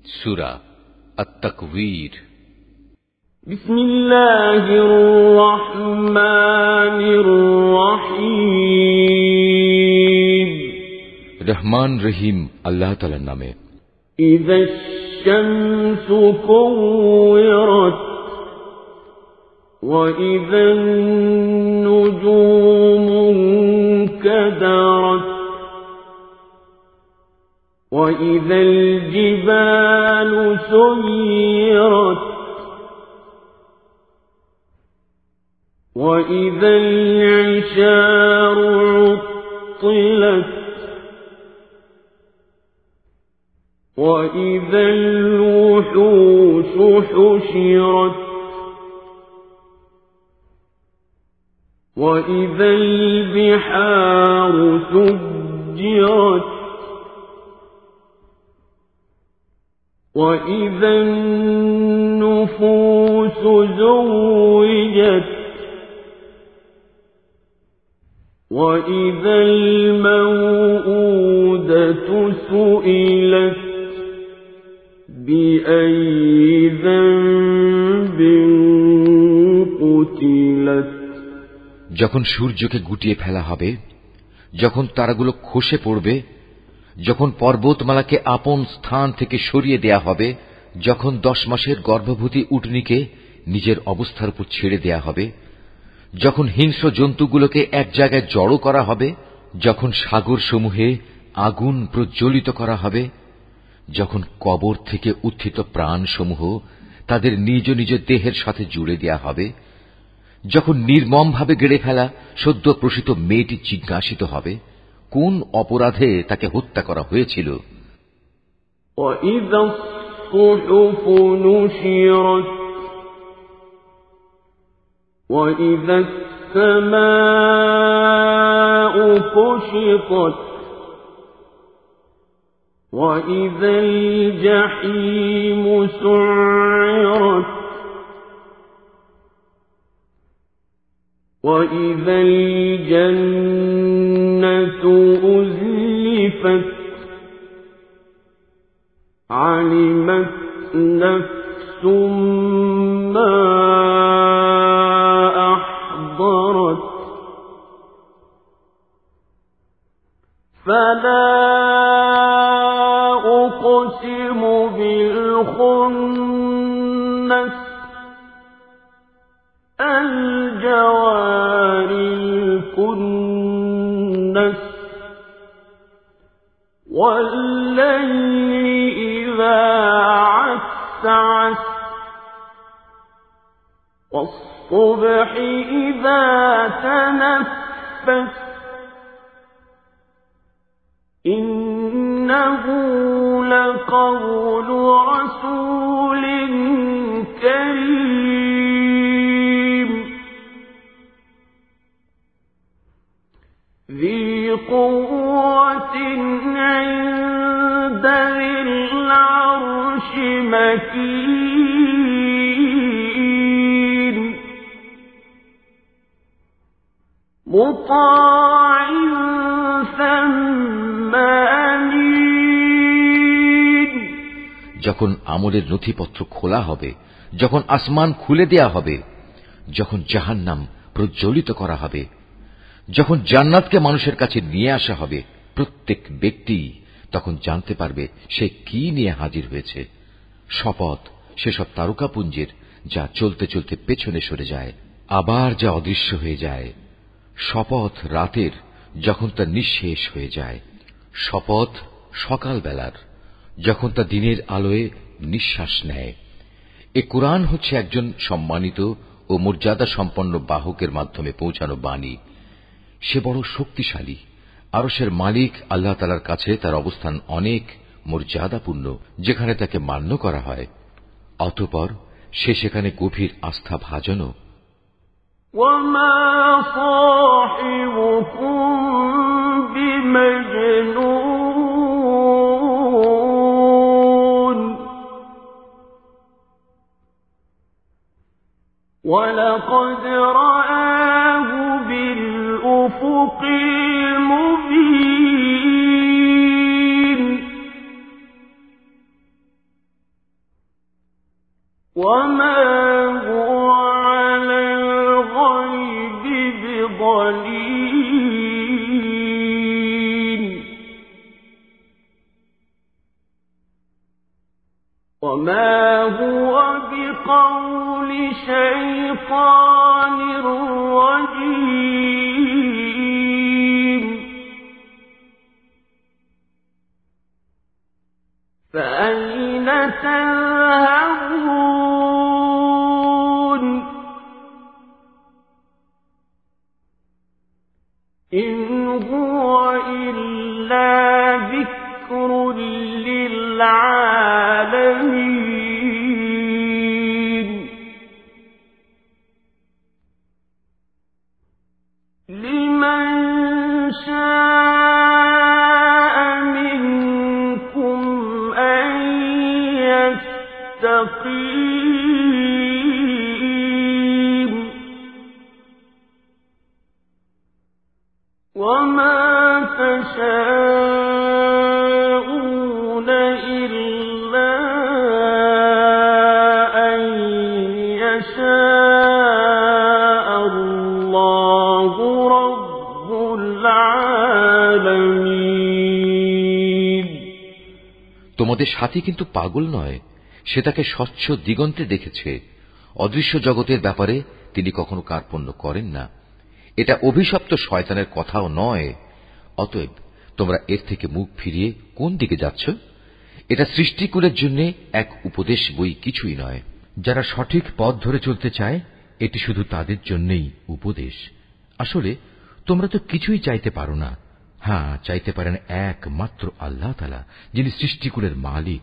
সূরা আত-তাকবীর। বিসমিল্লাহির রহমানির রহিম। রহমান রহিম আল্লাহ তাআলার নামে। ইযাশ শামসু কুওয়িরাত ওয়া ইযান নুজুমু কাদারাত وَإِذَا الْجِبَالُ سُيِّرَتْ وَإِذَا الْعِشَارُ عُطِّلَتْ وَإِذَا الْوُحُوشُ حُشِرَتْ وَإِذَا الْبِحَارُ سُجِّرَتْ وَإِذَا النُّفُوسُ زُوِّجَتْ وَإِذَا الْمَوْءُودَةُ سُئِلَتْ بِأَيِّ ذَنبٍ قُتِلَتْ। যখন সূর্যকে গুটিয়ে ফেলা হবে, যখন তারাগুলো খসে পড়বে, যখন পর্বতমালাকে আপন স্থান থেকে সরিয়ে দেয়া হবে, যখন 10 মাসের গর্ভবতী উটনীকে নিজের অবস্থার উপর ছেড়ে দেয়া হবে, যখন হিংস্র জন্তুগুলোকে এক জায়গায় জড়ো করা হবে, যখন সাগর সমূহে আগুন প্রজ্বলিত করা হবে, যখন কবর থেকে উত্থিত প্রাণসমূহ তাদের নিজ নিজ দেহের সাথে জুড়ে দেয়া হবে, যখন নির্মমভাবে গেড়ে ফেলা সদ্য প্রসূত মেয়েটি জিজ্ঞাসিত হবে কোন অপরাধে তাকে হত্যা করা হয়েছিল। وَإِذَا الصُّحُفُ نُشِرَتْ وَإِذَا السَّمَاءُ كُشِطَتْ وَإِذَا الْجَحِيمُ سُعِّرَتْ وَإِذَا الْجَنَّةُ أُزْلِفَتْ عَلِمَتْ نَفْسٌ مَّا أَحْضَرَتْ فَلَا أُقْسِمُ بِالْخُنَّسِ الْجَوَارِ الْكُنَّسِ وَاللَّيْلِ إِذَا عَسْعَسَ وَالصُّبْحِ إِذَا تَنَفَّسَ إِنَّهُ لَقَوْلُ رَسُولٍ كَرِيمٍ ذِي قُوَّةٍ عِندَ ذِي الْعَرْشِ مَكِينٍ مُّطَاعٍ ثَمَّ أَمِينٍ। যখন আমলের নথিপত্র খোলা হবে, যখন আসমান খুলে দেয়া হবে, যখন জাহান্নাম প্রজ্বলিত করা হবে, যখন জান্নাতকে মানুষের কাছে নিয়ে আসা হবে, প্রত্যেক ব্যক্তি তখন জানতে পারবে সে কি নিয়ে হাজির হয়েছে। শপথ সেসব তারকাপুঞ্জের যা চলতে চলতে পেছনে সরে যায়, আবার যা অদৃশ্য হয়ে যায়। শপথ রাতের যখন তা নিঃশেষ হয়ে যায়। শপথ সকালবেলার যখন তা দিনের আলোয় নিঃশ্বাস নেয়। এ কুরআন হচ্ছে একজন সম্মানিত ও মর্যাদা সম্পন্ন বাহকের মাধ্যমে পৌঁছানো বাণী। সে বড় শক্তিশালী। আরশের মালিক আল্লাহ তাআলার কাছে তার অবস্থান অনেক মর্যাদাপূর্ণ, যেখানে তাকে মান্য করা হয়। অতঃপর সে সেখানে গভীর আস্থা ভাজনও। وَمَا صَاحِبُكُم بِمَجْنُونٍ وَلَقَدْ رَآهُ بِالْأُفُقِ الْمُبِينِ وما هو على الغيب بضنين وما هو بقول شيطان رجيم فأين تذهبون إن هو إلا ذكر للعالمين لمن شاء منكم أن يستقيم وما تشاءون إلا أن يشاء الله رب العالمين তোমাদের সাথী কিন্তু পাগল নয়, সে তাকে স্বচ্ছ দিগন্তে দেখেছে। অদৃশ্য জগতের ব্যাপারে তিনি কখনো কার্পণ্য করেন না। এটা অভিশপ্ত শয়তানের কথাও নয়। অতএব তোমরা এর থেকে মুখ ফিরিয়ে কোন দিকে যাচ্ছ? এটা সৃষ্টিকুলের জন্য এক উপদেশ বই, কিছুই নয়। যারা সঠিক পথ ধরে চলতে চায় এটি শুধু তাদের জন্যই উপদেশ। আসলে তোমরা তো কিছুই চাইতে পারো না। হ্যাঁ, চাইতে পারেন একমাত্র আল্লাহ তাআলা, যিনি সৃষ্টিকুলের মালিক।